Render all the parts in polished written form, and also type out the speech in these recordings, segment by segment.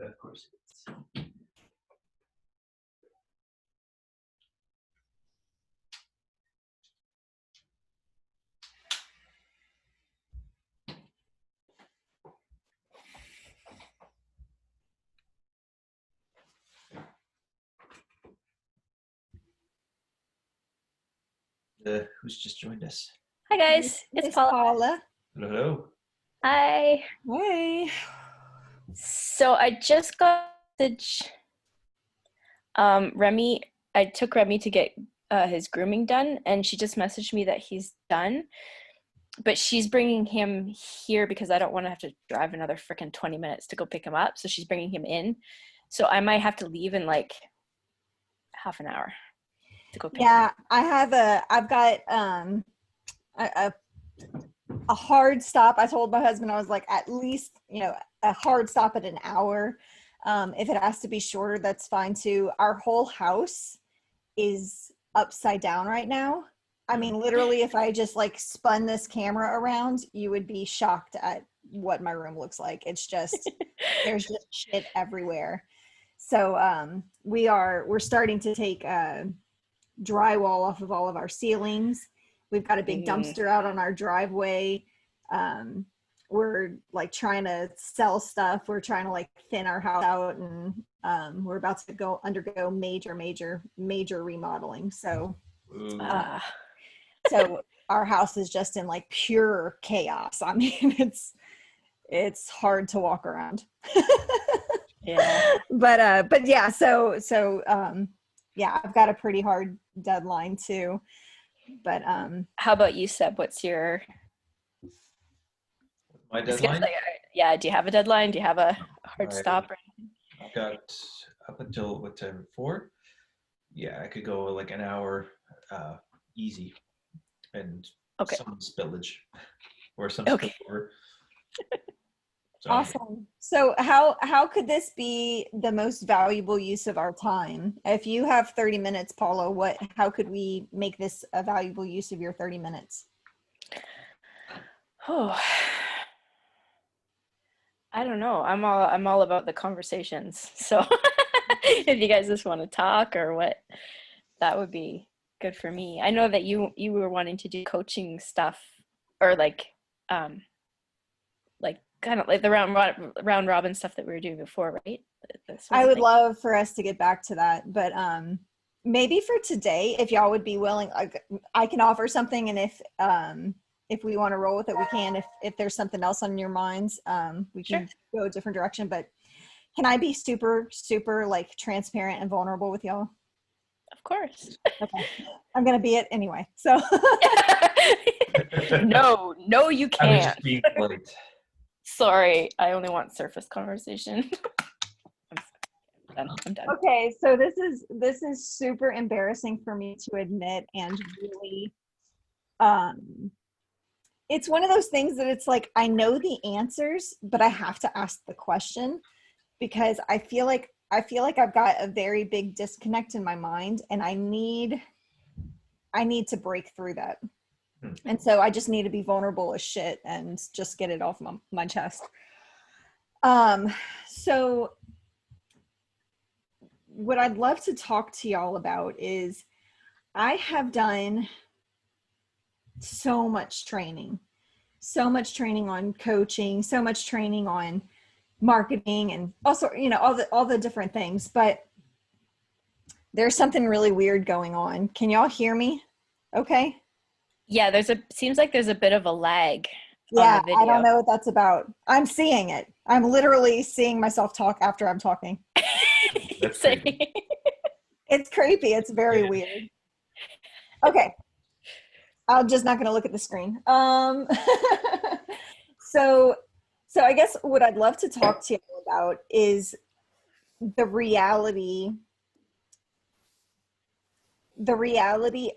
Of course it is. Who's just joined us? Hi guys, it's Paula. Hello, hello. Hi. Hey. So I just got a message. Remy, I took Remy to get his grooming done, and she just messaged me that he's done. But she's bringing him here because I don't want to have to drive another freaking 20 minutes to go pick him up. So she's bringing him in. So I might have to leave in like half an hour to go pick him up. I've got a hard stop. I told my husband, I was like, at least, a hard stop at an hour. If it has to be shorter, that's fine too. Our whole house is upside down right now. I mean, literally, if I just like spun this camera around, you would be shocked at what my room looks like. It's just, there's just shit everywhere. So we're starting to take drywall off of all of our ceilings. We've got a big dumpster out on our driveway. We're like trying to sell stuff. We're trying to like thin our house out, and we're about to undergo major remodeling. So so our house is just in like pure chaos. I mean, it's hard to walk around. Yeah. But yeah, so yeah, I've got a pretty hard deadline too. But how about you, Seb? What's your my deadline? Yeah, do you have a deadline? Do you have a hard stop? I've got up until what time? 4? Yeah, I could go like an hour easy, and some spillage or some spillover. So, awesome. So how could this be the most valuable use of our time? If you have 30 minutes, Paula, how could we make this a valuable use of your 30 minutes? Oh, I don't know. I'm all about the conversations. So if you guys just want to talk or what, that would be good for me. I know that you were wanting to do coaching stuff, or like kind of like the round robin stuff that we were doing before, right? I would love for us to get back to that, but maybe for today, if y'all would be willing, I can offer something, and if we want to roll with it, we can. If there's something else on your minds, we can go a different direction. But can I be super like transparent and vulnerable with y'all? Of course. Okay. I'm gonna be it anyway. So no, you can't. I was just being polite. Sorry, I only want surface conversation. I'm done. Okay, so this is super embarrassing for me to admit, and really, it's one of those things that it's like I know the answers, but I have to ask the question because I feel like I've got a very big disconnect in my mind, and I need to break through that. And so I just need to be vulnerable as shit and just get it off my chest. So what I'd love to talk to y'all about is I have done so much training on coaching, so much training on marketing, and also, all the different things, but there's something really weird going on. Can y'all hear me? Okay. Yeah, seems like there's a bit of a lag. Yeah, I don't know what that's about. I'm seeing it. I'm literally seeing myself talk after I'm talking. That's creepy. It's creepy. It's very weird. Okay. I'm just not going to look at the screen. So I guess what I'd love to talk to you about is the reality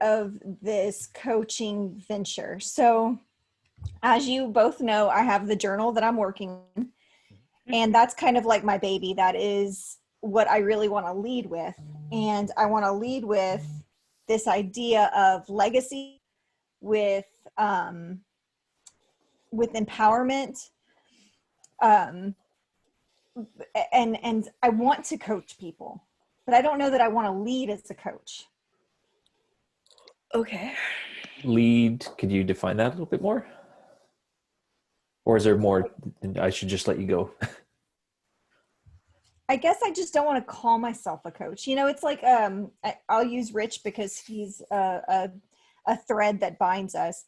of this coaching venture. So as you both know, I have the journal that I'm working in, and that's kind of like my baby. That is what I really want to lead with. And I want to lead with this idea of legacy, with empowerment, and I want to coach people, but I don't know that I want to lead as a coach. Okay. Lead, could you define that a little bit more? Or is there more? I should just let you go. I guess I just don't want to call myself a coach. You know, it's like I'll use Rich because he's a thread that binds us.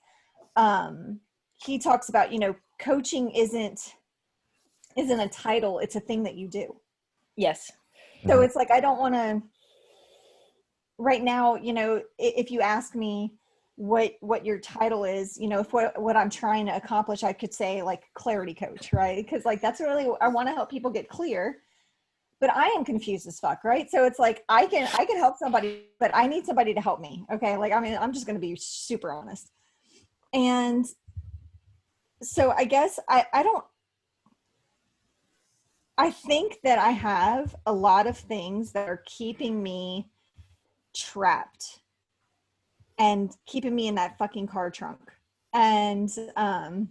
He talks about, you know, coaching isn't a title, it's a thing that you do. Yes. So it's like, I don't want to right now, you know, if you ask me what your title is, you know, if what I'm trying to accomplish, I could say like clarity coach, right? Because like that's really, I want to help people get clear, but I am confused as fuck, right? So it's like I can help somebody, but I need somebody to help me. Okay, like I mean, I'm just going to be super honest. And so I guess I think that I have a lot of things that are keeping me trapped and keeping me in that fucking car trunk. And I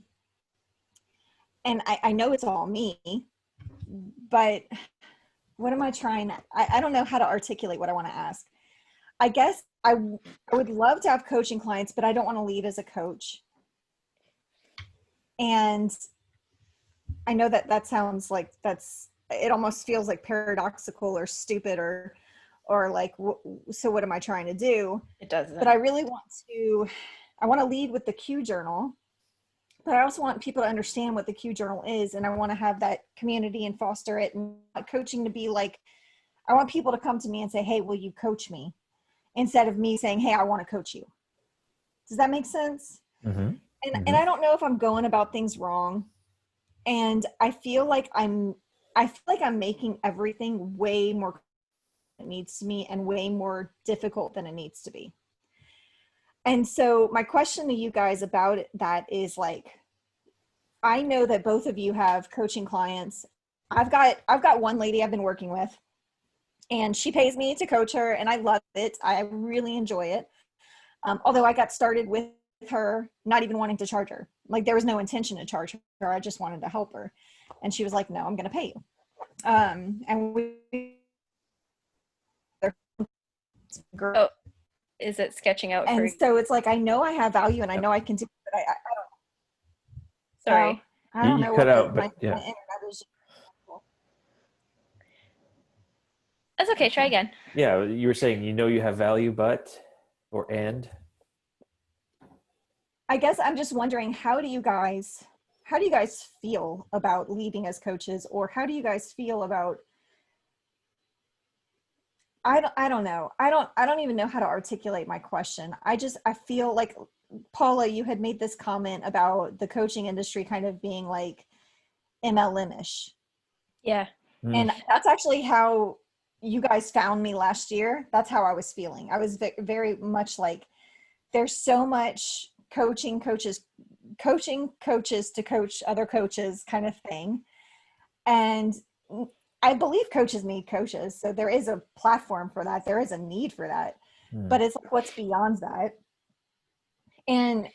know it's all me, but what am I trying? I don't know how to articulate what I want to ask. I guess I would love to have coaching clients, but I don't want to lead as a coach. And I know that sounds like it almost feels like paradoxical or stupid or like, so what am I trying to do? It doesn't. But I really I want to lead with the Q journal, but I also want people to understand what the Q journal is. And I want to have that community and foster it, and coaching to be like, I want people to come to me and say, hey, will you coach me? Instead of me saying, hey, I want to coach you. Does that make sense? Mm-hmm. And I don't know if I'm going about things wrong. And I feel like I'm making everything way more than it needs to be and way more difficult than it needs to be. And so my question to you guys about that is like, I know that both of you have coaching clients. I've got one lady I've been working with, and she pays me to coach her, and I love it. I really enjoy it. Although I got started with her not even wanting to charge her. Like there was no intention to charge her. I just wanted to help her. And she was like, no, I'm going to pay you. And we Oh, is it sketching out? And so it's like, I know I have value and I know I can do it, but I don't. Sorry. So I don't know You cut what out, but my yeah. internet is. That's okay. Try again. Yeah, you were saying, you know, you have value, but, and. I guess I'm just wondering, how do you guys feel about leading as coaches, or how do you guys feel about, I don't know. I don't even know how to articulate my question. I feel like, Paula, you had made this comment about the coaching industry kind of being like MLM-ish. Yeah. And that's actually how you guys found me last year. That's how I was feeling. I was very much like, there's so much coaching coaches to coach other coaches kind of thing. And I believe coaches need coaches. So there is a platform for that. There is a need for that. But it's like, what's beyond that? And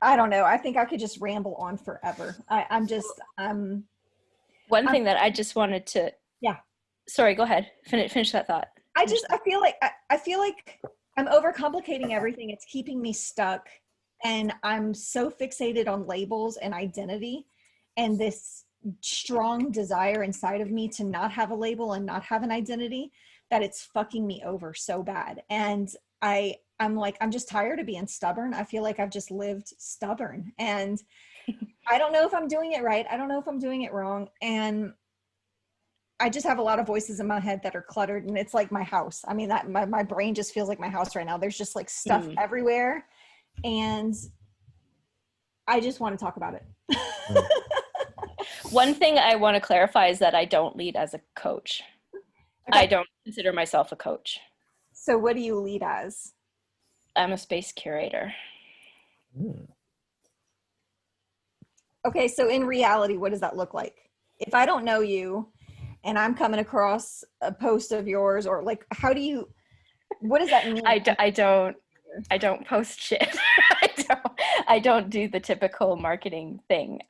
I don't know. I think I could just ramble on forever. One thing that I just wanted to. Yeah. Sorry, go ahead. Finish that thought. I feel like I'm overcomplicating everything. It's keeping me stuck. And I'm so fixated on labels and identity and this strong desire inside of me to not have a label and not have an identity, that it's fucking me over so bad. And I'm like, I'm just tired of being stubborn. I feel like I've just lived stubborn, and I don't know if I'm doing it right. I don't know if I'm doing it wrong. And I just have a lot of voices in my head that are cluttered, and it's like my house. I mean, that my brain just feels like my house right now. There's just like stuff everywhere, and I just want to talk about it. One thing I want to clarify is that I don't lead as a coach. Okay. I don't consider myself a coach. So what do you lead as? I'm a space curator. Okay, so in reality, what does that look like? If I don't know you and I'm coming across a post of yours, or like, what does that mean? I don't post shit. I don't do the typical marketing thing.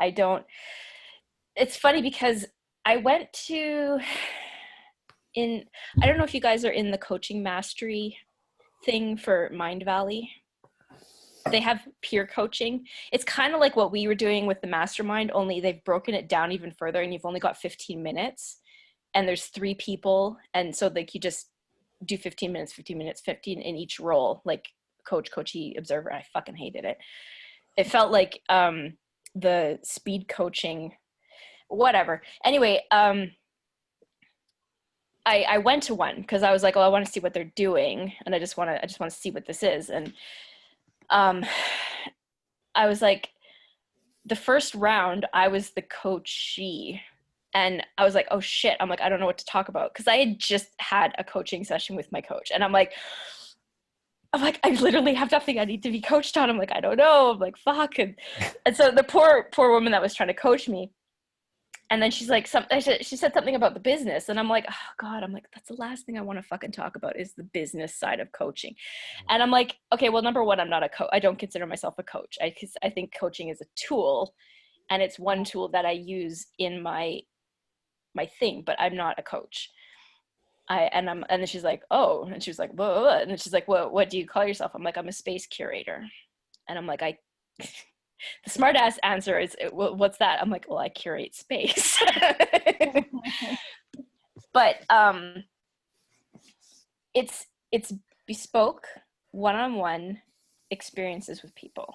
It's funny because I went to I don't know if you guys are in the coaching mastery thing for Mind Valley. They have peer coaching. It's kind of like what we were doing with the mastermind, only they've broken it down even further, and you've only got 15 minutes and there's 3 people. And so like you just do 15 minutes, 15 minutes, 15 in each role, like coach, coachee, observer. I fucking hated it. It felt like the speed coaching, whatever. Anyway, I went to one because I was like, oh, I want to see what they're doing, and I just want to see what this is. And I was like, the first round, I was the coachee, and I was like, oh shit. I'm like, I don't know what to talk about, because I had just had a coaching session with my coach, and I'm like, I literally have nothing I need to be coached on. I'm like, I don't know. I'm like, fuck. And so the poor woman that was trying to coach me, and then she's like, she said something about the business. And I'm like, oh God, I'm like, that's the last thing I want to fucking talk about is the business side of coaching. And I'm like, okay, well, number one, I'm not a coach. I don't consider myself a coach. I think coaching is a tool, and it's one tool that I use in my thing, but I'm not a coach. And then she's like, oh, and she was like, whoa, and then she's like, well, what do you call yourself? I'm like, I'm a space curator. And I'm like, the smart ass answer is, well, what's that? I'm like, well, I curate space. But it's bespoke one-on-one experiences with people.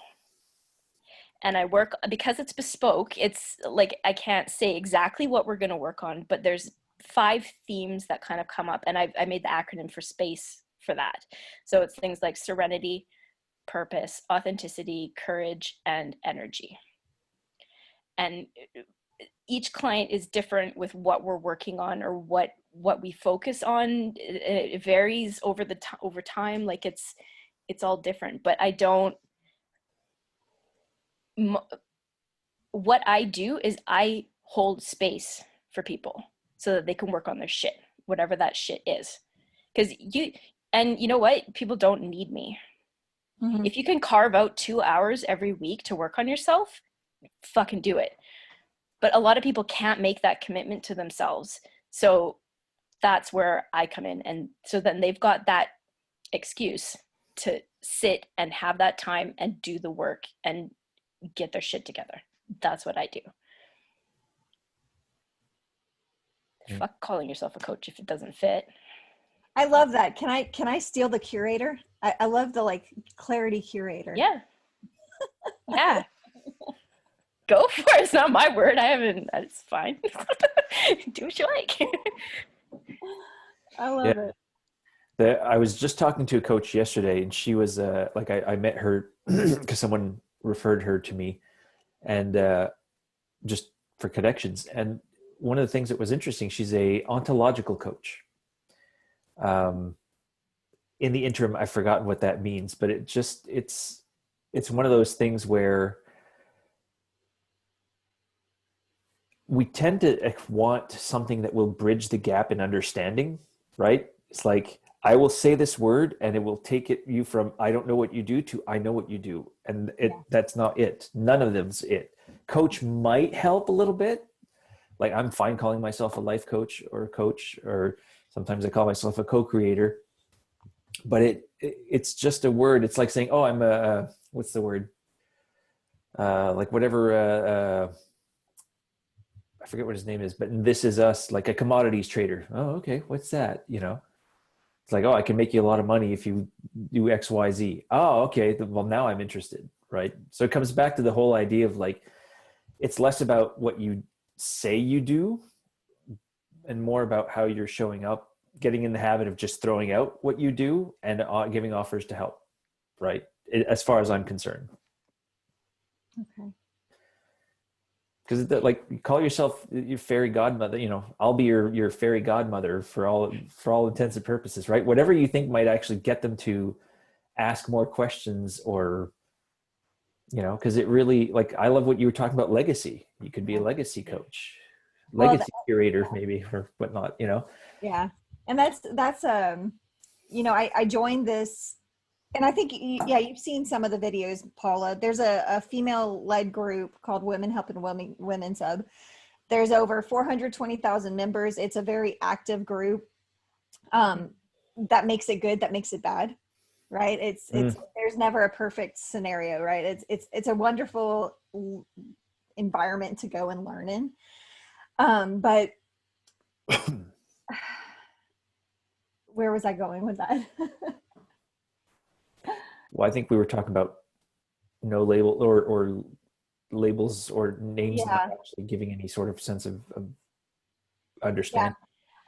And I work, because it's bespoke, it's like, I can't say exactly what we're going to work on, but there's 5 themes that kind of come up, and I made the acronym for SPACE for that. So it's things like serenity, purpose, authenticity, courage, and energy. And each client is different with what we're working on, or what we focus on. It varies over time. Like it's all different, but what I do is I hold space for people so that they can work on their shit, whatever that shit is. Because you know what? People don't need me. Mm-hmm. If you can carve out 2 hours every week to work on yourself, fucking do it. But a lot of people can't make that commitment to themselves. So that's where I come in. And so then they've got that excuse to sit and have that time and do the work and get their shit together. That's what I do. Fuck calling yourself a coach if it doesn't fit. I love that. Can I steal the curator? I love the like clarity curator. Yeah. Yeah. Go for it. It's not my word. It's fine. Do what you like. I love it. I was just talking to a coach yesterday, and she was like, I met her because someone referred her to me, and just for connections. And one of the things that was interesting, she's a ontological coach. In the interim, I've forgotten what that means, but it's one of those things where we tend to want something that will bridge the gap in understanding, right? It's like, I will say this word and it will take you from, I don't know what you do, to I know what you do. And that's not it. None of them's it. Coach might help a little bit. Like, I'm fine calling myself a life coach, or sometimes I call myself a co-creator, but it's just a word. It's like saying, oh, I'm a, what's the word? Like whatever, I forget what his name is, but this is us, like a commodities trader. Oh, okay. What's that? You know, it's like, oh, I can make you a lot of money if you do X, Y, Z. Oh, okay. Well, now I'm interested. Right. So it comes back to the whole idea of like, it's less about what you say you do and more about how you're showing up, getting in the habit of just throwing out what you do and giving offers to help. Right. As far as I'm concerned. Okay. Because like, you call yourself your fairy godmother, you know, I'll be your fairy godmother for all intents and purposes, right? Whatever you think might actually get them to ask more questions, or, you know, because it really, like, I love what you were talking about, legacy. You could be a legacy coach, legacy curator maybe, or whatnot, you know? Yeah. And that's you know, I joined this, and I think, yeah, you've seen some of the videos, Paula. There's a female-led group called Women Helping Women Sub. There's over 420,000 members. It's a very active group. That makes it good, that makes it bad, right? It's there's never a perfect scenario, right? It's a wonderful environment to go and learn in. But where was I going with that? Well, I think we were talking about no label or labels or names not actually giving any sort of sense of understanding.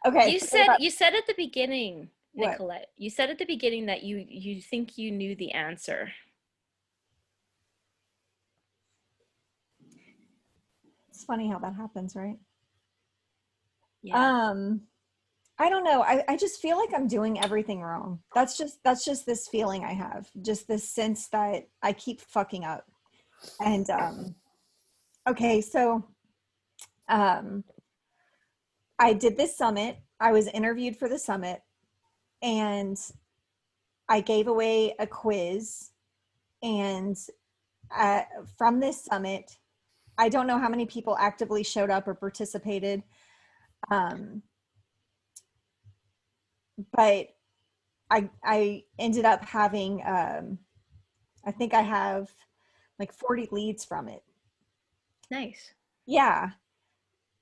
Yeah. Okay. You said at the beginning, What? Nicolette, you said at the beginning that you think you knew the answer. It's funny how that happens, right? Yeah. I don't know. I just feel like I'm doing everything wrong. That's just this feeling I have. Just this sense that I keep fucking up. And okay, so I did this summit. I was interviewed for the summit, and I gave away a quiz. And from this summit, I don't know how many people actively showed up or participated. But I ended up having, I think I have like 40 leads from it. Nice. Yeah.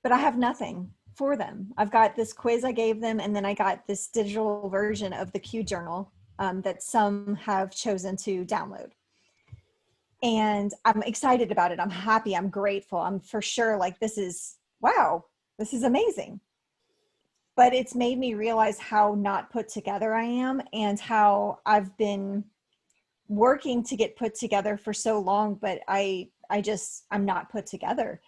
But I have nothing for them. I've got this quiz I gave them, and then I got this digital version of the Q journal that some have chosen to download. And I'm excited about it. I'm happy. I'm grateful. I'm for sure like, this is, wow, this is amazing. But it's made me realize how not put together I am, and how I've been working to get put together for so long, but I'm not put together.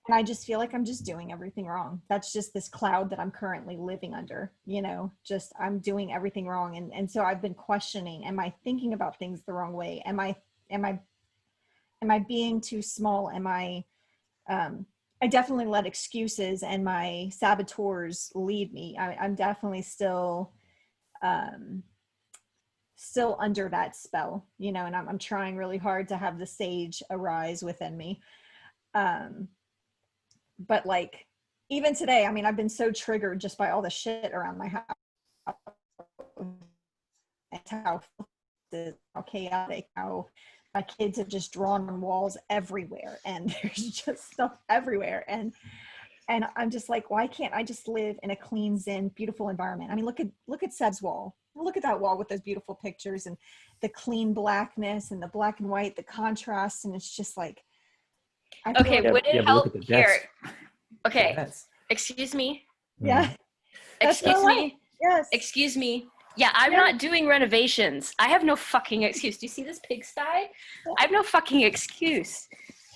And I just feel like I'm just doing everything wrong. That's just this cloud that I'm currently living under, just I'm doing everything wrong. And so I've been questioning, am I thinking about things the wrong way? Am I being too small? I definitely let excuses and my saboteurs lead me. I'm definitely still under that spell, and I'm trying really hard to have the sage arise within me. But like, even today, I mean, I've been so triggered just by all the shit around my house, and how chaotic, how my kids have just drawn on walls everywhere, and there's just stuff everywhere. And I'm just like, why can't I just live in a clean, zen, beautiful environment? I mean, look at Seb's wall. Look at that wall with those beautiful pictures and the clean blackness and the black and white, the contrast. And it's just like, okay, like, would it help here? Okay, Yes. Excuse me. Yeah. Excuse me. Yes. Excuse me. Yeah, I'm not doing renovations. I have no fucking excuse. Do you see this pigsty? I have no fucking excuse.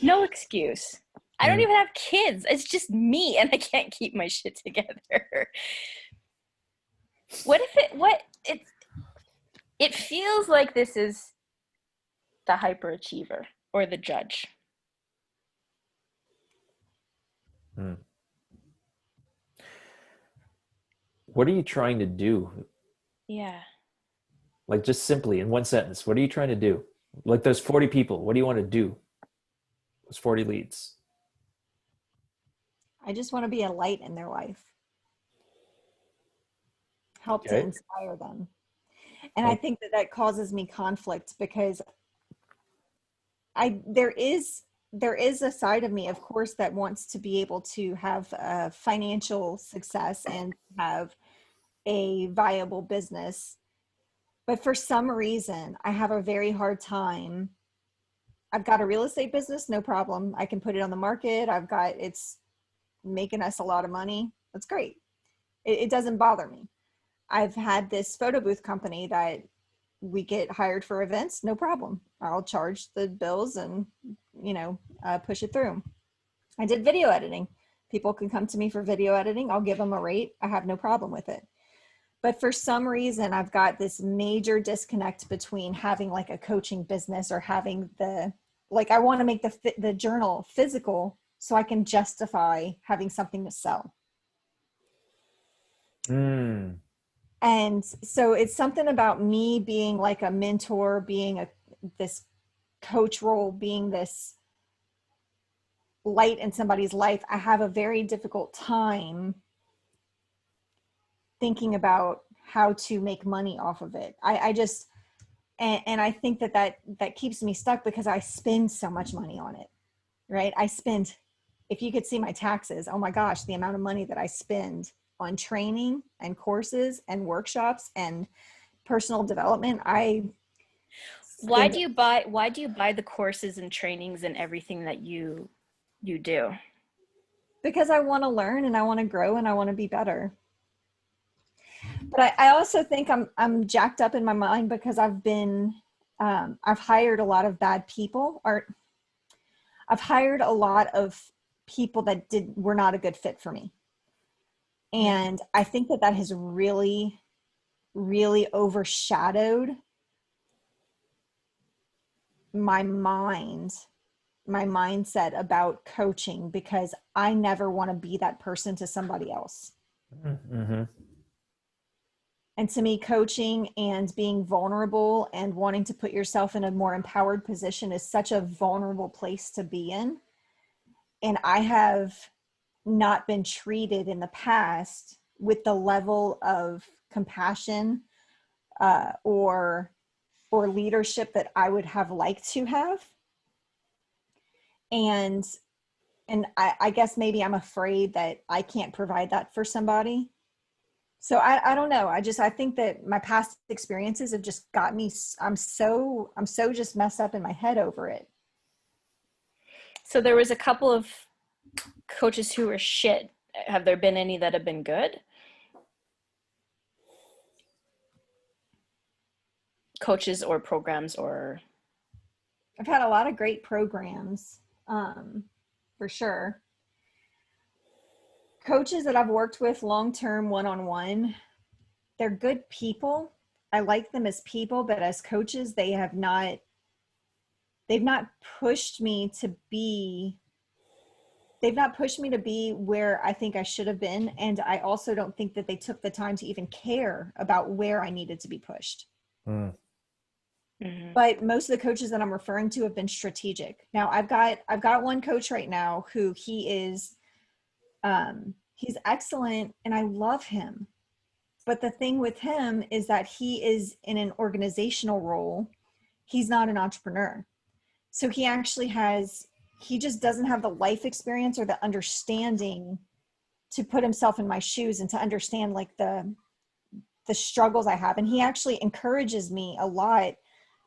No excuse. I don't even have kids. It's just me, and I can't keep my shit together. It feels like this is the hyperachiever or the judge. What are you trying to do? Yeah. Like, just simply in one sentence, what are you trying to do? Like those 40 people, what do you want to do? Those 40 leads. I just want to be a light in their life. Help to inspire them. And I think that causes me conflict, because there is a side of me, of course, that wants to be able to have financial success and have a viable business. But for some reason, I have a very hard time. I've got a real estate business, no problem. I can put it on the market. It's making us a lot of money. That's great. It doesn't bother me. I've had this photo booth company that we get hired for events, no problem. I'll charge the bills and, push it through. I did video editing. People can come to me for video editing. I'll give them a rate. I have no problem with it. But for some reason, I've got this major disconnect between having like a coaching business or having I want to make the journal physical so I can justify having something to sell. And so it's something about me being like a mentor, being this coach role, being this light in somebody's life, I have a very difficult time thinking about how to make money off of it. I just, and I think that keeps me stuck because I spend so much money on it, right? I spend, if you could see my taxes, oh my gosh, the amount of money that I spend on training and courses and workshops and personal development. Why do you buy the courses and trainings and everything that you do? Because I want to learn and I want to grow and I want to be better. But I also think I'm jacked up in my mind because I've hired a lot of bad people, or I've hired a lot of people that were not a good fit for me. And I think that has really, really overshadowed my mindset about coaching, because I never want to be that person to somebody else. Mm-hmm. And to me, coaching and being vulnerable and wanting to put yourself in a more empowered position is such a vulnerable place to be in. And I have not been treated in the past with the level of compassion or leadership that I would have liked to have. And I guess maybe I'm afraid that I can't provide that for somebody. So I don't know. I think that my past experiences have just got me. I'm so just messed up in my head over it. So there was a couple of coaches who were shit. Have there been any that have been good? Coaches or programs or? I've had a lot of great programs, for sure. Coaches that I've worked with long-term one-on-one, they're good people. I like them as people, but as coaches, they've not pushed me to be where I think I should have been. And I also don't think that they took the time to even care about where I needed to be pushed. Mm. Mm-hmm. But most of the coaches that I'm referring to have been strategic. Now I've got one coach right now who he's excellent and I love him. But the thing with him is that he is in an organizational role. He's not an entrepreneur. So he just doesn't have the life experience or the understanding to put himself in my shoes and to understand like the struggles I have. And he actually encourages me a lot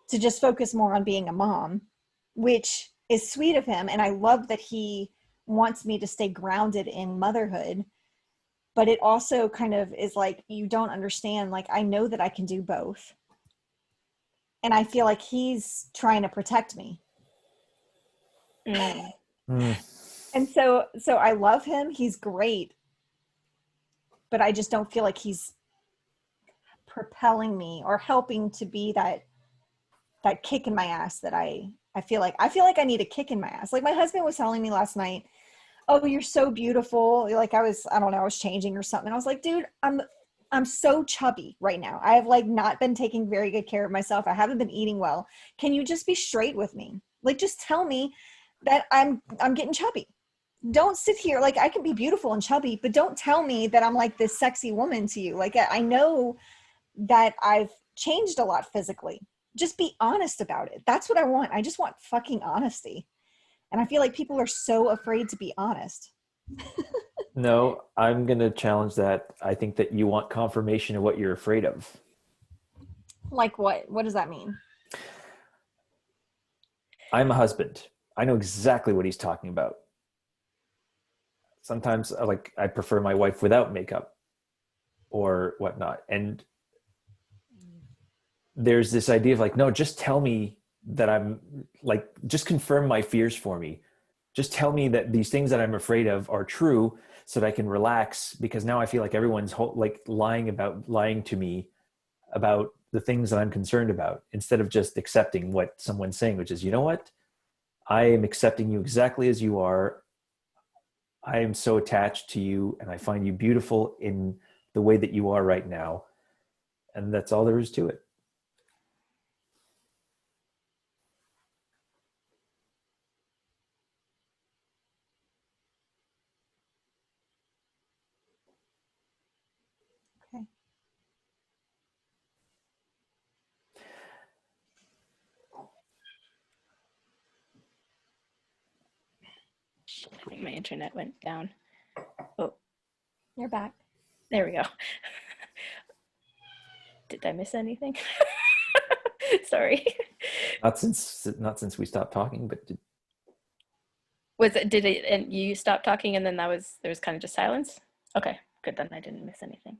to just focus more on being a mom, which is sweet of him. And I love that he wants me to stay grounded in motherhood. But it also kind of is like, you don't understand. Like, I know that I can do both. And I feel like he's trying to protect me. Mm. And so I love him. He's great. But I just don't feel like he's propelling me or helping to be that kick in my ass that I feel like I need a kick in my ass. Like my husband was telling me last night, oh, you're so beautiful. Like I was changing or something. I was like, dude, I'm so chubby right now. I have like not been taking very good care of myself. I haven't been eating well. Can you just be straight with me? Like, just tell me that I'm getting chubby. Don't sit here. Like, I can be beautiful and chubby, but don't tell me that I'm like this sexy woman to you. Like, I know that I've changed a lot physically. Just be honest about it. That's what I want. I just want fucking honesty. And I feel like people are so afraid to be honest. No, I'm going to challenge that. I think that you want confirmation of what you're afraid of. Like what? What does that mean? I'm a husband. I know exactly what he's talking about. Sometimes I prefer my wife without makeup or whatnot. And there's this idea of like, no, just tell me that I'm like, just confirm my fears for me. Just tell me that these things that I'm afraid of are true so that I can relax, because now I feel like everyone's lying to me about the things that I'm concerned about, instead of just accepting what someone's saying, which is, you know what? I am accepting you exactly as you are. I am so attached to you and I find you beautiful in the way that you are right now. And that's all there is to it. my internet went down. Oh, You're back. there we go. Did I miss anything? Sorry. Not since we stopped talking, but Did it, and you stopped talking and then there was kind of just silence? Okay, good, then I didn't miss anything.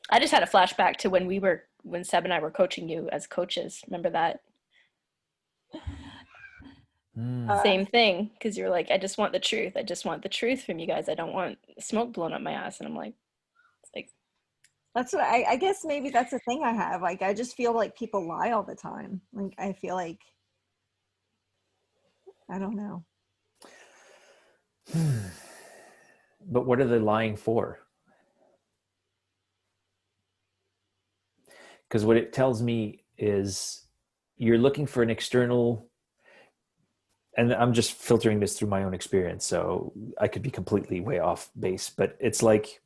I just had a flashback to when Seb and I were coaching you as coaches. Remember that? Same thing, because you're like, I just want the truth. I just want the truth from you guys. I don't want smoke blown up my ass. And I'm like, it's like, that's what I guess maybe that's the thing I have. Like, I just feel like people lie all the time. Like, I feel like, I don't know. But what are they lying for? Because what it tells me is you're looking for an external, and I'm just filtering this through my own experience, so I could be completely way off base, but it's like,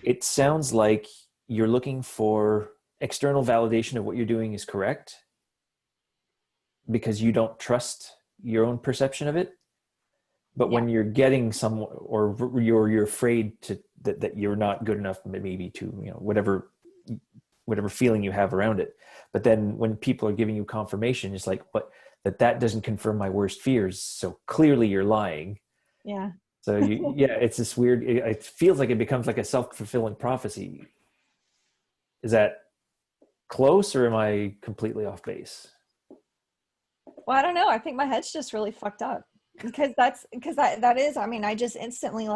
it sounds like you're looking for external validation of what you're doing is correct because you don't trust your own perception of it. But when you're getting some, or you're afraid that you're not good enough, maybe to, whatever feeling you have around it. But then when people are giving you confirmation, it's like, but that doesn't confirm my worst fears. So clearly you're lying. Yeah. So it's this weird, it feels like it becomes like a self-fulfilling prophecy. Is that close, or am I completely off base? Well, I don't know. I think my head's just really fucked up because that is, I mean, I just instantly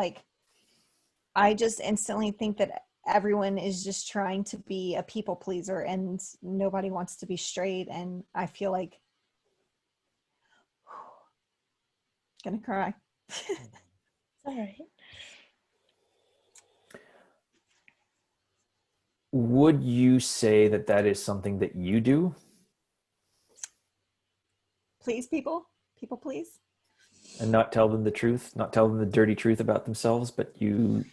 think that everyone is just trying to be a people pleaser and nobody wants to be straight. And I feel like gonna cry. all right. Would you say that is something that you do? Please, people please. And not tell them the truth, not tell them the dirty truth about themselves, but you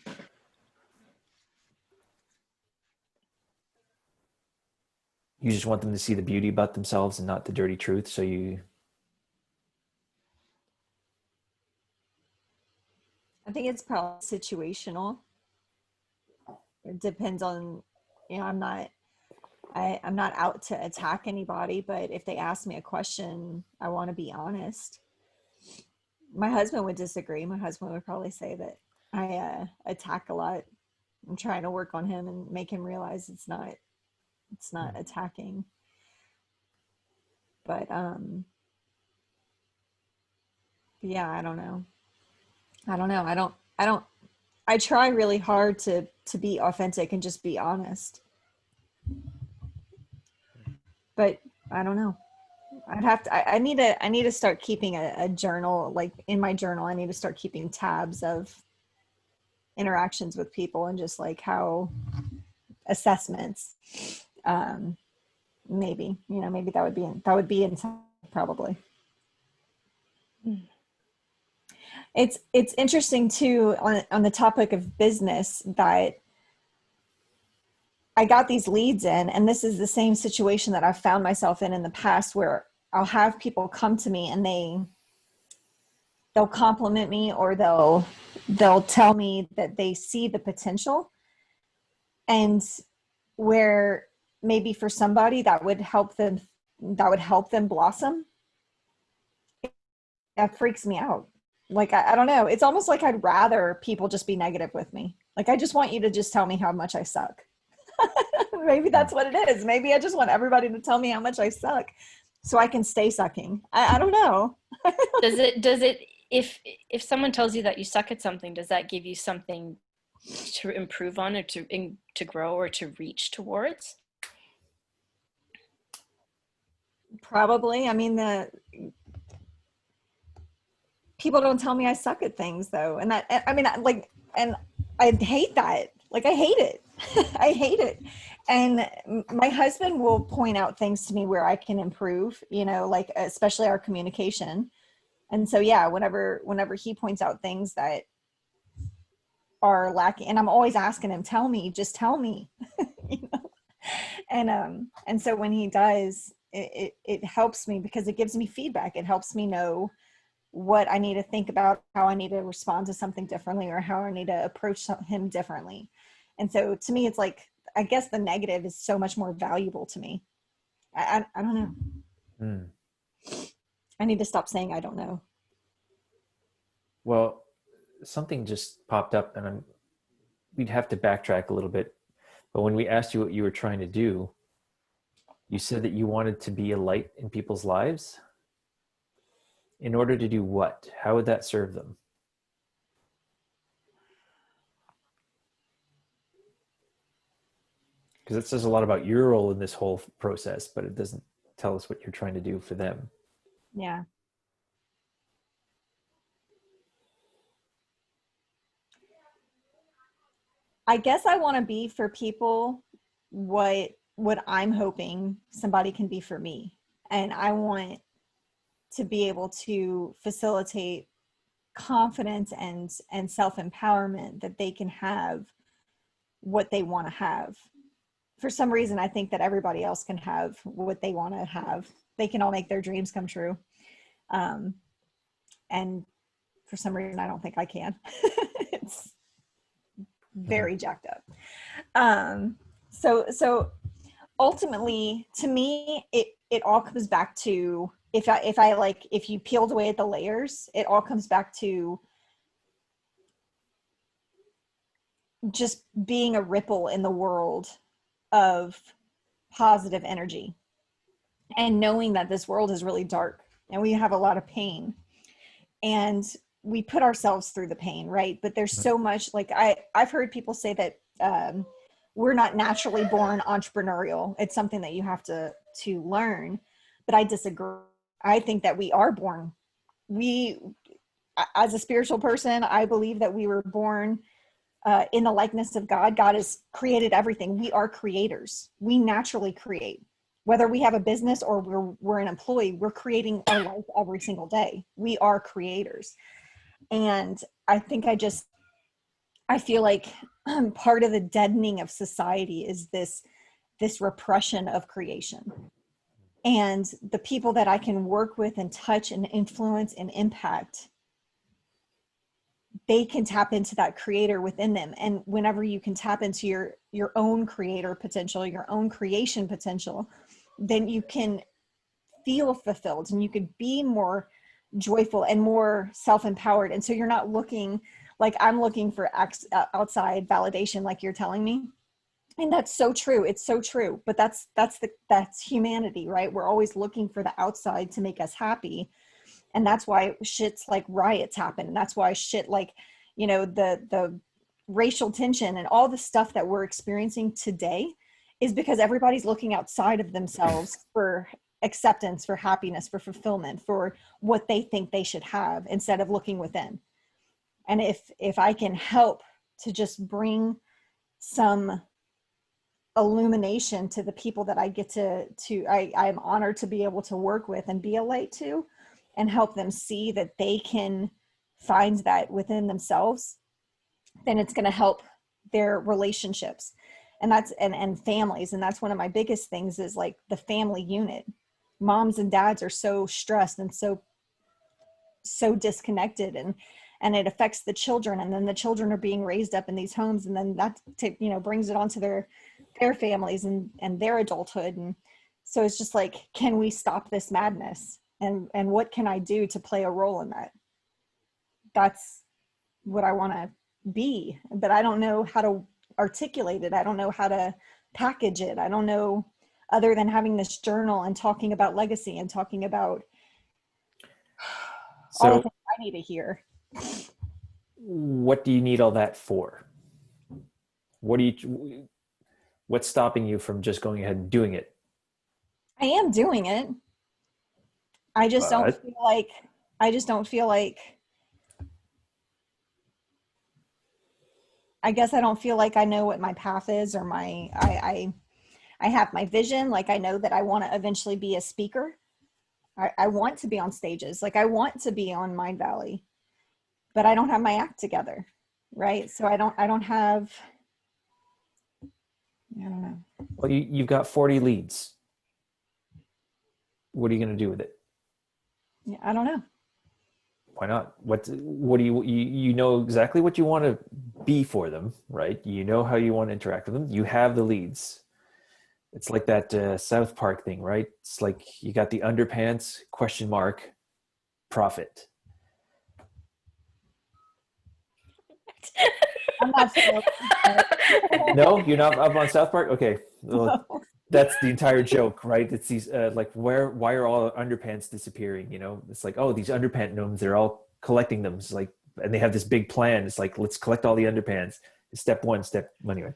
just want them to see the beauty about themselves and not the dirty truth. So I think it's probably situational. It depends on, I'm not out to attack anybody, but if they ask me a question, I want to be honest. My husband would disagree. My husband would probably say that I attack a lot. I'm trying to work on him and make him realize it's not attacking. But yeah, I don't know. I try really hard to be authentic and just be honest. But I don't know. I need to start keeping a journal. Like in my journal, I need to start keeping tabs of interactions with people and just like how assessments. Maybe that would be inside probably. It's interesting too on the topic of business that I got these leads in, and this is the same situation that I've found myself in the past, where I'll have people come to me and they'll compliment me, or they'll tell me that they see the potential, and where maybe for somebody that would help them blossom. That freaks me out. Like, I don't know. It's almost like I'd rather people just be negative with me. Like, I just want you to just tell me how much I suck. Maybe that's what it is. Maybe I just want everybody to tell me how much I suck so I can stay sucking. I don't know. Does it, if someone tells you that you suck at something, does that give you something to improve on, or to grow, or to reach towards? Probably. I mean, people don't tell me I suck at things though. And and I hate that. Like, I hate it. I hate it. And my husband will point out things to me where I can improve, like especially our communication. And so, yeah, whenever he points out things that are lacking, and I'm always asking him, just tell me, And so when he does, it helps me because it gives me feedback. It helps me know, what I need to think about, how I need to respond to something differently, or how I need to approach him differently. And so to me, it's like, I guess the negative is so much more valuable to me. I don't know. I need to stop saying I don't know. Well, something just popped up, and we'd have to backtrack a little bit. But when we asked you what you were trying to do, you said that you wanted to be a light in people's lives. In order to do what? How would that serve them? Because it says a lot about your role in this whole process, but it doesn't tell us what you're trying to do for them. Yeah. I guess I want to be for people what I'm hoping somebody can be for me. And I want to be able to facilitate confidence and self-empowerment that they can have what they want to have. For some reason, I think that everybody else can have what they want to have. They can all make their dreams come true. And for some reason, I don't think I can. It's very jacked up. So ultimately, to me, it all comes back to, if you peeled away at the layers, it all comes back to just being a ripple in the world of positive energy, and knowing that this world is really dark and we have a lot of pain, and we put ourselves through the pain, right? But there's so much, like I've heard people say that we're not naturally born entrepreneurial. It's something that you have to learn. But I disagree. I think that we are born. As a spiritual person, I believe that we were born in the likeness of God. God has created everything. We are creators. We naturally create. Whether we have a business or we're an employee, we're creating our life every single day. We are creators. And I think I feel like part of the deadening of society is this repression of creation. And the people that I can work with and touch and influence and impact, they can tap into that creator within them. And whenever you can tap into your own creator potential, your own creation potential, then you can feel fulfilled and you could be more joyful and more self-empowered. And so you're not looking like I'm looking for outside validation, like you're telling me. And that's so true. It's so true. But that's humanity, right? We're always looking for the outside to make us happy. And that's why shits like riots happen. And that's why shit like, the racial tension and all the stuff that we're experiencing today is because everybody's looking outside of themselves for acceptance, for happiness, for fulfillment, for what they think they should have, instead of looking within. And if I can help to just bring some illumination to the people that I get I'm honored to be able to work with and be a light to, and help them see that they can find that within themselves, then it's going to help their relationships and families. And that's one of my biggest things, is like the family unit. Moms and dads are so stressed and so disconnected, and it affects the children, and then the children are being raised up in these homes, and then that brings it onto their families and their adulthood. And so it's just like, can we stop this madness, and what can I do to play a role in that? That's what I want to be, but I don't know how to articulate it. I don't know how to package it. I don't know, other than having this journal and talking about legacy and talking about all the things I need to hear. What do you need all that for? What's stopping you from just going ahead and doing it? I am doing it. I just don't feel like I guess I don't feel like I know what my path is, or I have my vision. Like, I know that I want to eventually be a speaker. I want to be on stages. Like, I want to be on Mind Valley, but I don't have my act together. Right. So I don't know. Well, you've got 40 leads. What are you going to do with it? Yeah, I don't know. Why not? What do you know exactly what you want to be for them, right? You know how you want to interact with them. You have the leads. It's like that South Park thing, right? It's like you got the underpants, question mark, profit. I'm not familiar with it. No, you're not up on South Park? Okay. Well, that's the entire joke, right? It's these like why are all underpants disappearing? You know, it's like, oh, these underpant gnomes, they're all collecting them. It's like, and they have this big plan. It's like, let's collect all the underpants. Step one, anyway.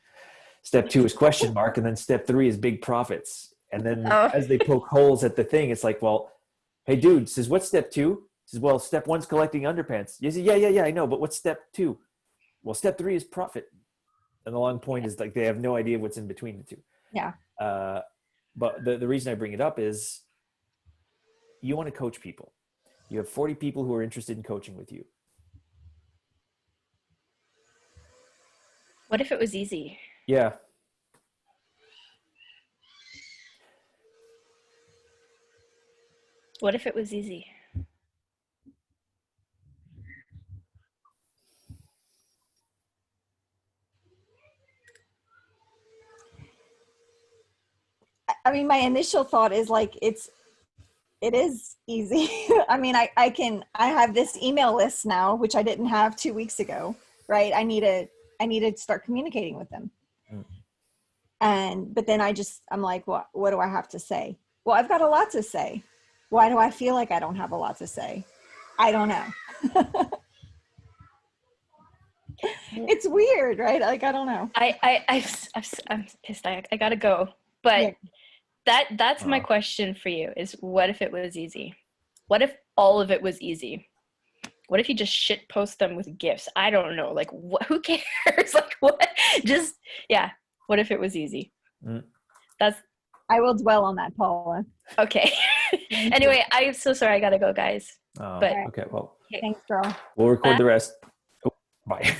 Step two is question mark, and then step three is big profits. And then as they poke holes at the thing, it's like, well, hey, dude, says, what's step two? Says, well, step one's collecting underpants. You say, yeah, I know, but what's step two? Well, step three is profit. And the long point is like they have no idea what's in between the two. Yeah. But the reason I bring it up is you want to coach people. You have 40 people who are interested in coaching with you. What if it was easy? Yeah. What if it was easy? I mean, my initial thought is like, it is easy. I mean, I have this email list now, which I didn't have 2 weeks ago, right? I need to start communicating with them. But then I'm like, what do I have to say? Well, I've got a lot to say. Why do I feel like I don't have a lot to say? I don't know. It's weird, right? Like, I don't know. I'm pissed. I gotta go. But yeah. That's my question for you is, what if it was easy? What if all of it was easy? What if you just shit post them with gifts? I don't know. Like, who cares? Like, what? Just, yeah. What if it was easy? I will dwell on that, Paula. Okay. Anyway, I'm so sorry. I gotta go, guys. But okay, well, thanks, girl. We'll record the rest. Oh, bye.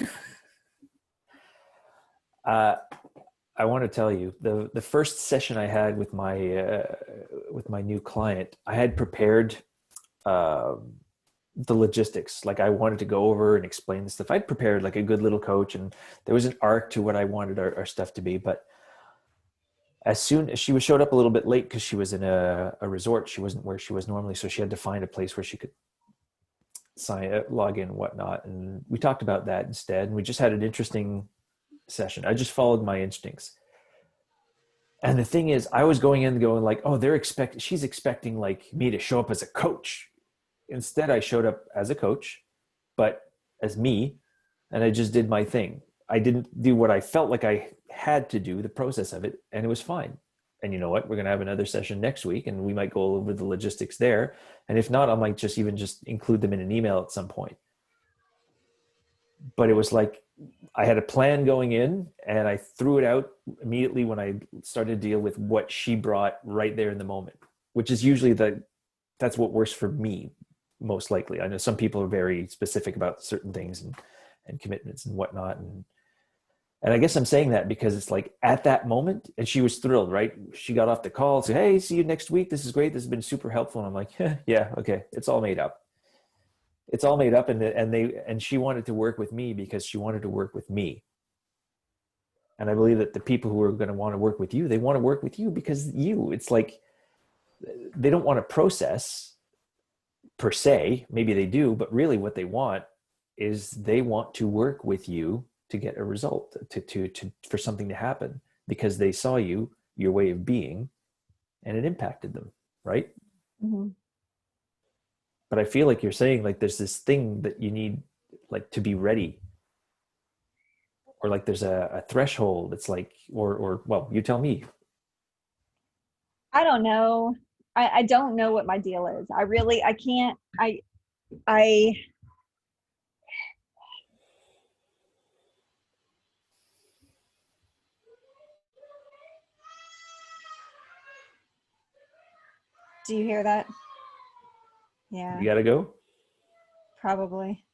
I want to tell you the first session I had with my new client, I had prepared the logistics. Like I wanted to go over and explain the stuff. I'd prepared like a good little coach, and there was an arc to what I wanted our stuff to be. But as soon as she showed up a little bit late because she was in a resort, she wasn't where she was normally, so she had to find a place where she could log in and whatnot. And we talked about that instead, and we just had an interesting session. I just followed my instincts. And the thing is, I was going like, oh, she's expecting like me to show up as a coach. Instead, I showed up as a coach, but as me, and I just did my thing. I didn't do what I felt like I had to do, the process of it, and it was fine. And you know what? We're going to have another session next week, and we might go over the logistics there. And if not, I might just include them in an email at some point. But it was like, I had a plan going in, and I threw it out immediately when I started to deal with what she brought right there in the moment, which is usually that's what works for me, most likely. I know some people are very specific about certain things and commitments and whatnot. And I guess I'm saying that because it's like at that moment, and she was thrilled, right? She got off the call, said, hey, see you next week. This is great. This has been super helpful. And I'm like, yeah, okay. It's all made up. It's all made up. And she wanted to work with me because she wanted to work with me. And I believe that the people who are going to want to work with you, they want to work with you because it's like, they don't want to process per se. Maybe they do, but really what they want is they want to work with you to get a result, for something to happen, because they saw your way of being, and it impacted them, right? Mm-hmm. But I feel like you're saying like there's this thing that you need like to be ready, or like there's a threshold. It's like, or well, you tell me. I don't know. I don't know what my deal is. I can't. Do you hear that? Yeah. You gotta go? Probably.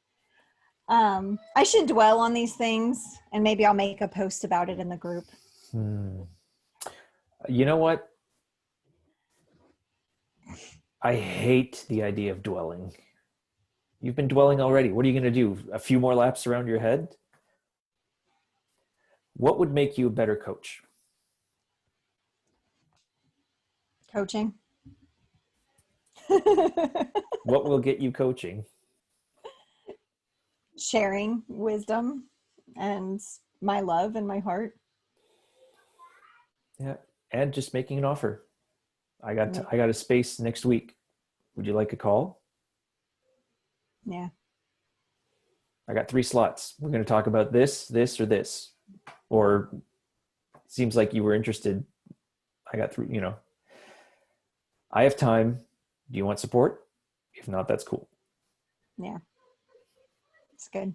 I should dwell on these things, and maybe I'll make a post about it in the group. You know what? I hate the idea of dwelling. You've been dwelling already. What are you going to do? A few more laps around your head? What would make you a better coach? Coaching. What will get you coaching? Sharing wisdom and my love and my heart. Yeah. And just making an offer. I got a space next week. Would you like a call? Yeah. I got 3 slots. We're going to talk about this, this, or this. Or seems like you were interested. I got 3, I have time. Do you want support? If not, that's cool. Yeah. It's good.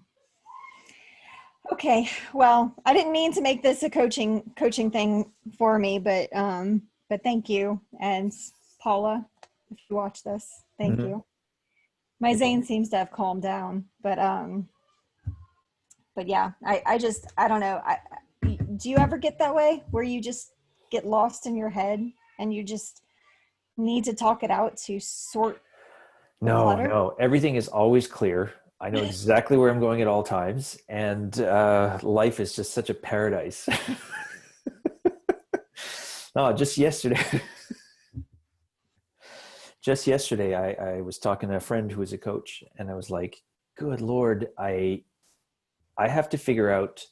Okay. Well, I didn't mean to make this a coaching thing for me, but thank you. And Paula, if you watch this, thank you. My Zane seems to have calmed down, but yeah, I don't know. Do you ever get that way where you just get lost in your head and you just need to talk it out to sort the clutter? No, everything is always clear. I know exactly where I'm going at all times, and life is just such a paradise. No, just yesterday I was talking to a friend who is a coach, and I was like, good Lord, I have to figure out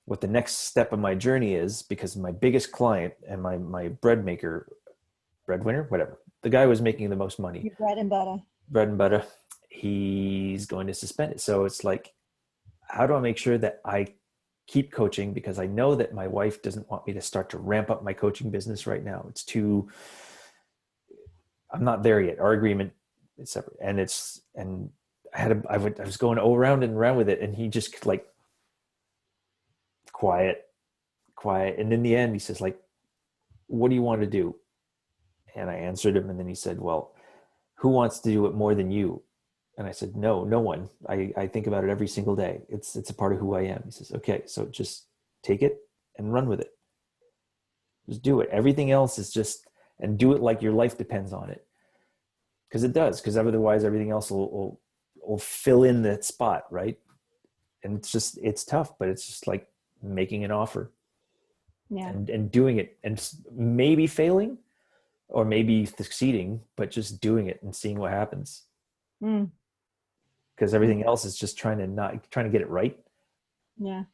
what the next step of my journey is, because my biggest client and my breadwinner, whatever, the guy who was making the most money. Your bread and butter. He's going to suspend it. So it's like, how do I make sure that I keep coaching? Because I know that my wife doesn't want me to start to ramp up my coaching business right now. I'm not there yet. Our agreement is separate, and I was going around and around with it, and he just like quiet. And in the end, he says, like, what do you want to do? And I answered him, and then he said, well, who wants to do it more than you? And I said, no one. I think about it every single day. It's a part of who I am. He says, okay, so just take it and run with it. Just do it. Everything else is just, and do it like your life depends on it. Because it does, because otherwise everything else will fill in that spot, right? And it's tough, but it's just like making an offer. Yeah. And doing it, and maybe failing or maybe succeeding, but just doing it and seeing what happens. Because everything else is just trying to get it right. Yeah.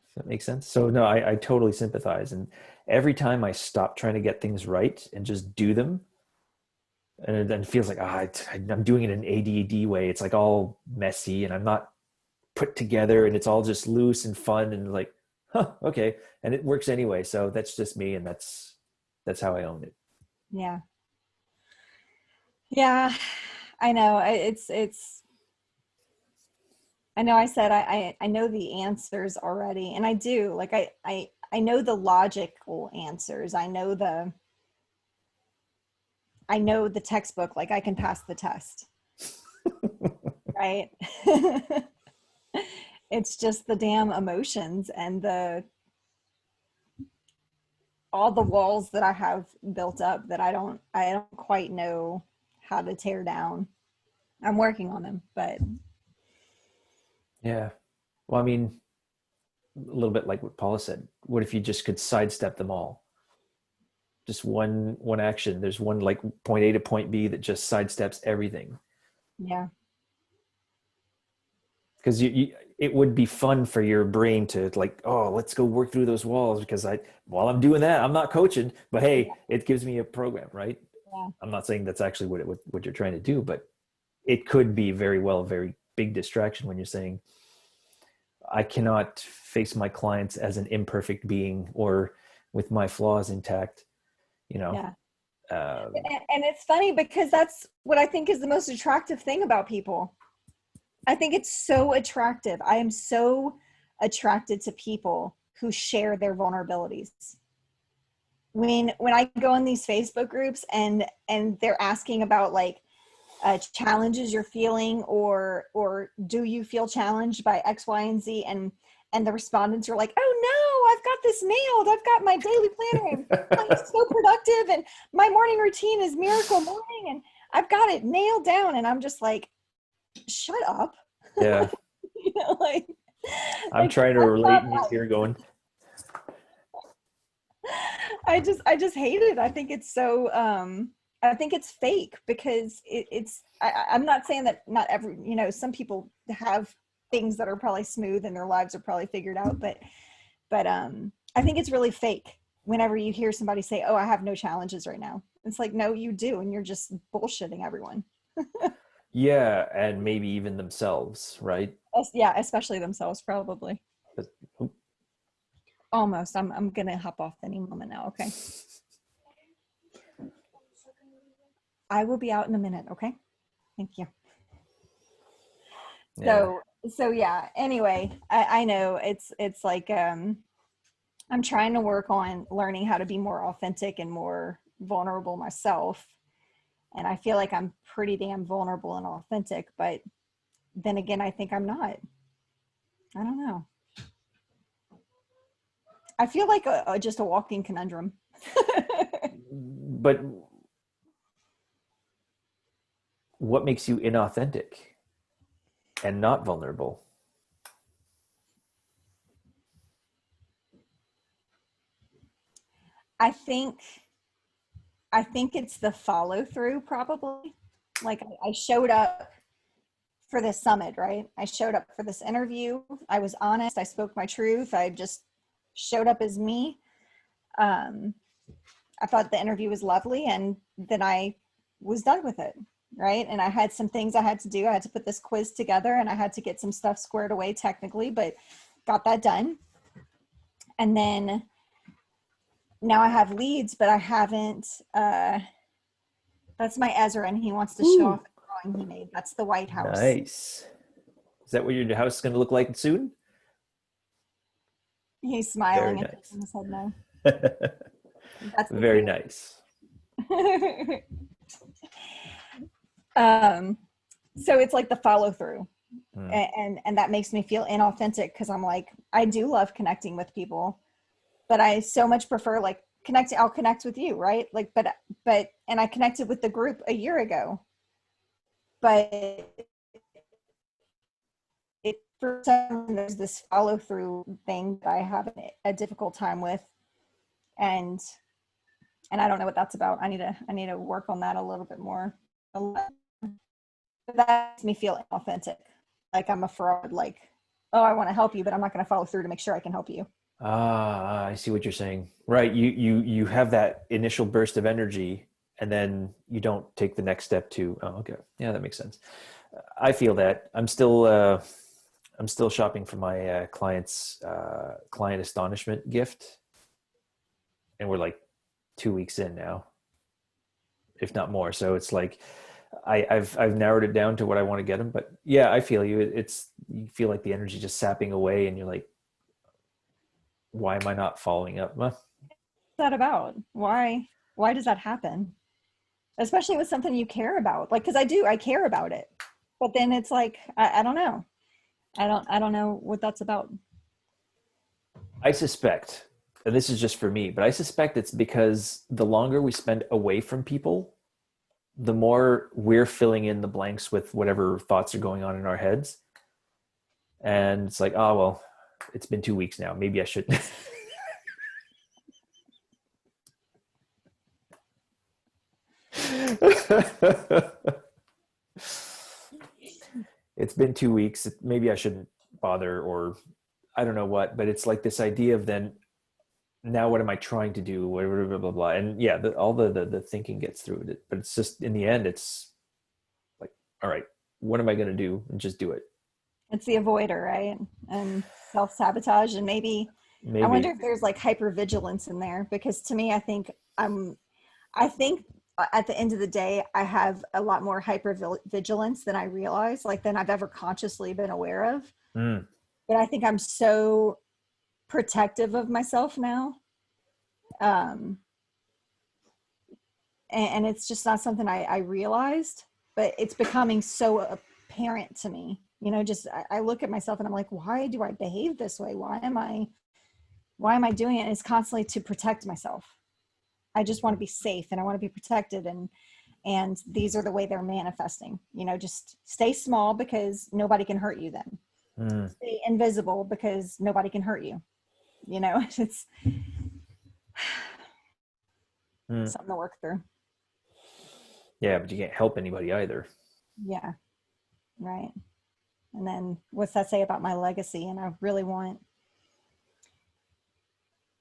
Does that make sense? So no, I totally sympathize. And every time I stop trying to get things right and just do them, and it then feels like I'm doing it in an ADD way. It's like all messy and I'm not put together, and it's all just loose and fun and like, okay. And it works anyway. So that's just me, and that's how I own it. Yeah. Yeah. I know. It's I know I said I know the answers already, and I do. Like I know the logical answers. I know the textbook, like I can pass the test. Right? It's just the damn emotions and all the walls that I have built up that I don't quite know how to tear down. I'm working on them, but yeah. Well, I mean, a little bit like what Paula said. What if you just could sidestep them all? Just one action. There's one like point A to point B that just sidesteps everything. Yeah. Because it would be fun for your brain to like, oh, let's go work through those walls, because while I'm doing that, I'm not coaching, but hey, it gives me a program, right? Yeah. I'm not saying that's actually what you're trying to do, but it could be very well a very big distraction when you're saying, I cannot face my clients as an imperfect being or with my flaws intact, Yeah. And it's funny because that's what I think is the most attractive thing about people. I think it's so attractive. I am so attracted to people who share their vulnerabilities. When I go in these Facebook groups and they're asking about like challenges you're feeling, or do you feel challenged by X, Y, and Z, and the respondents are like, oh no, I've got this nailed. I've got my daily planner and I'm so productive, and my morning routine is miracle morning, and I've got it nailed down. And I'm just like, shut up. Yeah. You know, like, I'm trying to that's relate not and you're going, I just hate it. I think it's so I think it's fake because I'm not saying that not every, you know, some people have things that are probably smooth and their lives are probably figured out, but I think it's really fake whenever you hear somebody say, "Oh, I have no challenges right now." It's like, no, you do, and you're just bullshitting everyone. yeah, and maybe even themselves, right? Yeah, especially themselves, probably. But, oop, Almost. I'm gonna hop off any moment now. Okay. I will be out in a minute. Okay. Thank you. yeah. So yeah. Anyway, I know it's like I'm trying to work on learning how to be more authentic and more vulnerable myself. And I feel like I'm pretty damn vulnerable and authentic, but then again, I think I'm not. I don't know. I feel like just a walking conundrum. But what makes you inauthentic and not vulnerable? I think it's the follow through probably. Like I showed up for this summit, right? I showed up for this interview. I was honest. I spoke my truth. I just showed up as me. Um, I thought the interview was lovely, and then I was done with it, right? And I had some things I had to do. I had to put this quiz together, and I had to get some stuff squared away technically, but got that done. And then now I have leads, but I haven't. That's my Ezra, and he wants to show off the drawing he made. That's the White House. Nice. Is that what your house is going to look like soon? He's smiling Very and nice. shaking his head no. That's Very nice. So it's like the follow through. And that makes me feel inauthentic because I'm like, I do love connecting with people, but I so much prefer like I'll connect with you, right? Like, but and I connected with the group a year ago, but it for some reason, there's this follow through thing that I have a difficult time with, and I don't know what that's about. I need to work on that a little bit more. That makes me feel authentic, like I'm a fraud. Like, oh, I want to help you, but I'm not going to follow through to make sure I can help you. Ah, I see what you're saying. Right. You have that initial burst of energy and then you don't take the next step to, oh, okay. Yeah, that makes sense. I feel that. I'm still shopping for my client's client astonishment gift. And we're like 2 weeks in now, if not more. So it's like I've narrowed it down to what I want to get him. But yeah, I feel you. You feel like the energy just sapping away and you're like, why am I not following up? What's that about? Why does that happen? Especially with something you care about. Like, because I care about it. But then it's like, I don't know. I don't know what that's about. I suspect, and this is just for me, but I suspect it's because the longer we spend away from people, the more we're filling in the blanks with whatever thoughts are going on in our heads. And it's like, oh, well, it's been 2 weeks now. Maybe I shouldn't. It's been 2 weeks. Maybe I shouldn't bother, or I don't know what, but it's like this idea of then now what am I trying to do? Blah, blah, blah, blah, blah. And yeah, all the thinking gets through it, but it's just in the end, it's like, all right, what am I going to do? And just do it. It's the avoider, right? And self-sabotage. And maybe I wonder if there's like hypervigilance in there, because to me, I think at the end of the day, I have a lot more hypervigilance than I realize, like than I've ever consciously been aware of. But I think I'm so protective of myself now. And it's just not something I realized, but it's becoming so apparent to me. You know, just I look at myself and I'm like, why do I behave this way? Why am I doing it? And it's constantly to protect myself. I just want to be safe and I want to be protected. And And these are the way they're manifesting. Just stay small because nobody can hurt you then. Stay invisible because nobody can hurt you. It's something to work through. Yeah, but you can't help anybody either. Yeah. Right. And then what's that say about my legacy? And I really want,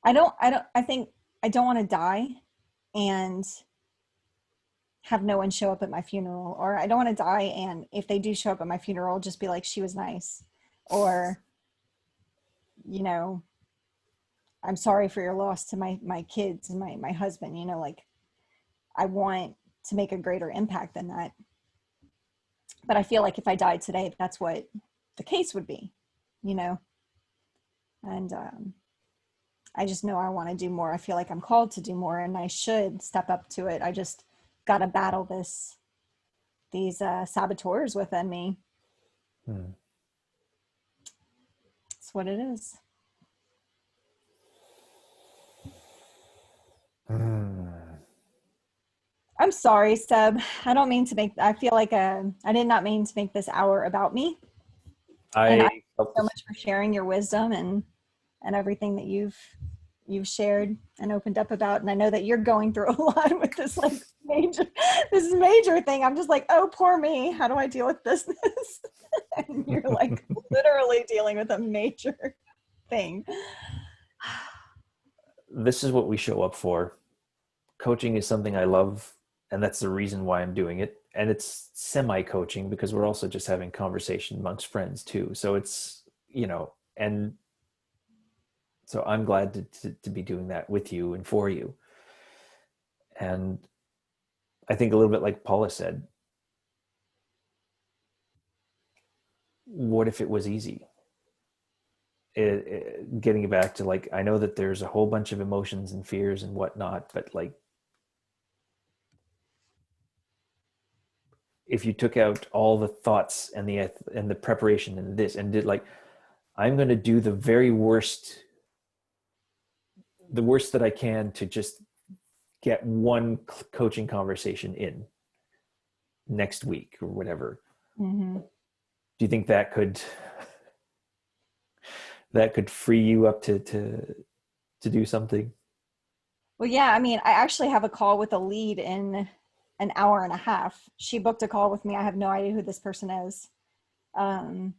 I think I don't want to die and have no one show up at my funeral, or I don't want to die and if they do show up at my funeral, just be like, she was nice, or, I'm sorry for your loss to my kids and my husband, like I want to make a greater impact than that. But I feel like if I died today, that's what the case would be, and I just know I want to do more. I feel like I'm called to do more and I should step up to it. I just got to battle these saboteurs within me. It's what it is. I'm sorry, Seb. I don't mean to I feel like I did not mean to make this hour about me. And I thank you so much for sharing your wisdom and everything that you've shared and opened up about. And I know that you're going through a lot with this major thing. I'm just like, oh, poor me. How do I deal with this? And you're like literally dealing with a major thing. This is what we show up for. Coaching is something I love, and that's the reason why I'm doing it. And it's semi-coaching because we're also just having conversation amongst friends too. So it's, and so I'm glad to be doing that with you and for you. And I think a little bit like Paula said, what if it was easy? Getting back to like, I know that there's a whole bunch of emotions and fears and whatnot, but like, if you took out all the thoughts and the preparation and this and did like, I'm going to do the very worst that I can to just get one coaching conversation in next week or whatever. Do you think that could free you up to do something? Well, yeah, I mean, I actually have a call with a lead in an hour and a half. She booked a call with me. I have no idea who this person is. And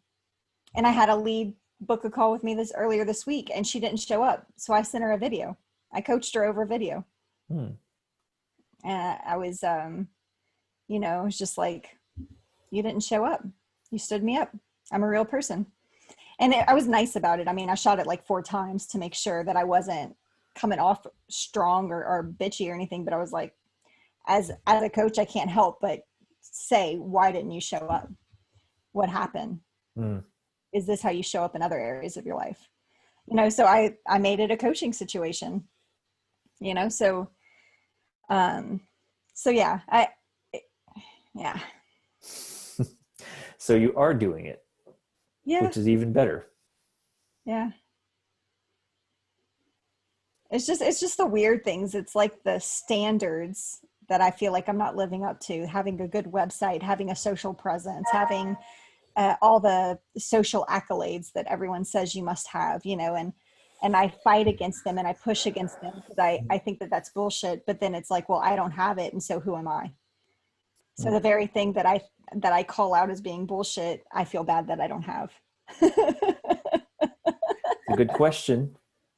I had a lead book a call with me earlier this week and she didn't show up. So I sent her a video. I coached her over video. And I was, it was just like, you didn't show up. You stood me up. I'm a real person. And I was nice about it. I mean, I shot it like 4 times to make sure that I wasn't coming off strong or bitchy or anything. But I was like, as a coach, I can't help but say, why didn't you show up? What happened? Is this how you show up in other areas of your life? So I made it a coaching situation, so yeah, yeah. So you are doing it, which is even better. Yeah. It's just the weird things. It's like the standards that I feel like I'm not living up to, having a good website, having a social presence, having all the social accolades that everyone says you must have, and I fight against them and I push against them because I think that that's bullshit. But then it's like, well, I don't have it. And so who am I? So the very thing that I call out as being bullshit, I feel bad that I don't have. A good question.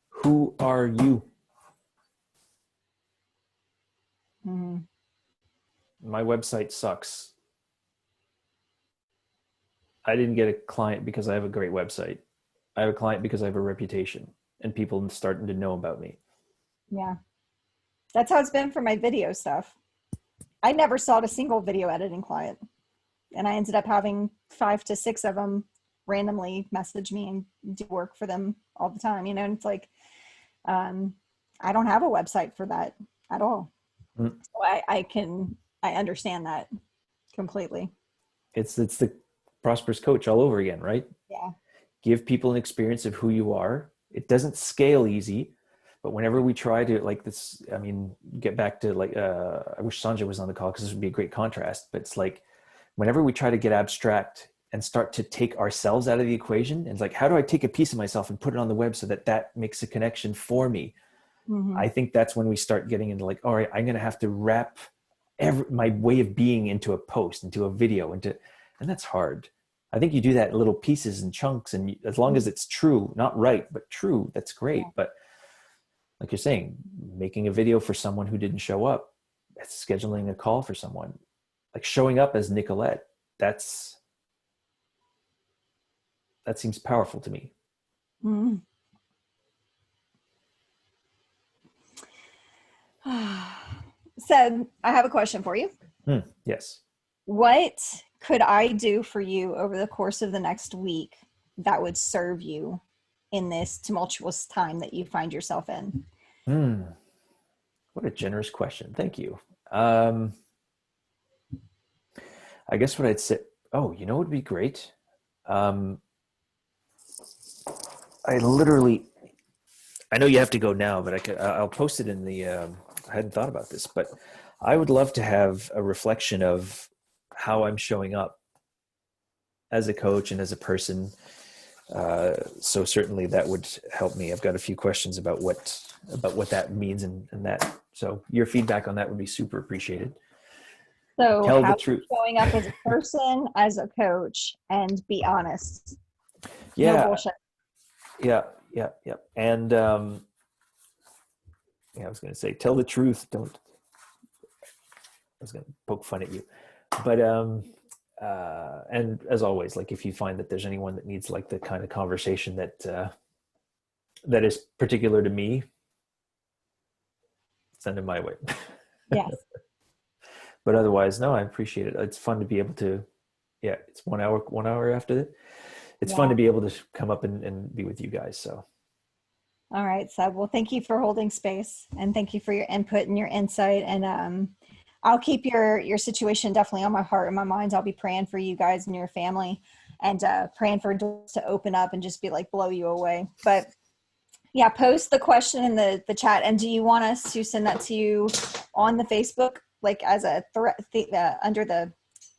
Who are you? My website sucks. I didn't get a client because I have a great website. I have a client because I have a reputation and people starting to know about me. Yeah. That's how it's been for my video stuff. I never sought a single video editing client. And I ended up having 5 to 6 of them randomly message me and do work for them all the time, and it's like, I don't have a website for that at all. So I understand that completely. It's the prosperous coach all over again, right? Yeah. Give people an experience of who you are. It doesn't scale easy. But whenever we try to like this, I mean, get back to like, I wish Sanja was on the call because this would be a great contrast, but it's like, whenever we try to get abstract and start to take ourselves out of the equation, and it's like, how do I take a piece of myself and put it on the web so that that makes a connection for me? Mm-hmm. I think that's when we start getting into like, all right, I'm going to have to wrap my way of being into a post, into a video, and that's hard. I think you do that in little pieces and chunks, and as long as it's true, not right, but true, that's great. Yeah. But like you're saying, making a video for someone who didn't show up, that's scheduling a call for someone, like showing up as Nicolette. That seems powerful to me. Mm-hmm. So I have a question for you. Yes. What could I do for you over the course of the next week that would serve you in this tumultuous time that you find yourself in? What a generous question. Thank you. I guess what I'd say, you know what would be great? I know you have to go now, but I'll post it in the, I hadn't thought about this, but I would love to have a reflection of how I'm showing up as a coach and as a person. So certainly that would help me. I've got a few questions about what that means and that. So your feedback on that would be super appreciated. So tell how the truth. Showing up as a person, as a coach, and be honest. Yeah. No bullshit. Yeah. And I was going to say, tell the truth. I was going to poke fun at you, but and as always, like if you find that there's anyone that needs like the kind of conversation that is particular to me, send them my way. Yes. But otherwise, no, I appreciate it. It's fun to be able to, it's 1 hour after that. It's fun to be able to come up and be with you guys. So. All right, Seb. Well, thank you for holding space, and thank you for your input and your insight. And I'll keep your situation definitely on my heart and my mind. I'll be praying for you guys and your family, and praying for doors to open up and just be like blow you away. But yeah, post the question in the chat. And do you want us to send that to you on the Facebook, like as a threat under the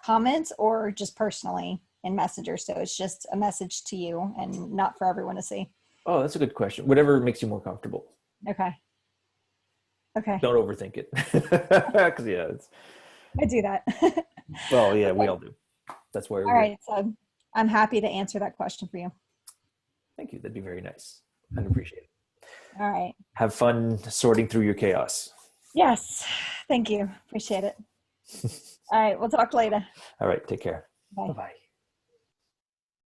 comments, or just personally in Messenger? So it's just a message to you and not for everyone to see. Oh, that's a good question. Whatever makes you more comfortable. Okay. Don't overthink it. Because I do that. Well, yeah, we all do. That's why. All right. So I'm happy to answer that question for you. Thank you. That'd be very nice. I'd appreciate it. All right. Have fun sorting through your chaos. Yes. Thank you. Appreciate it. All right. We'll talk later. All right. Take care. Bye. Bye-bye.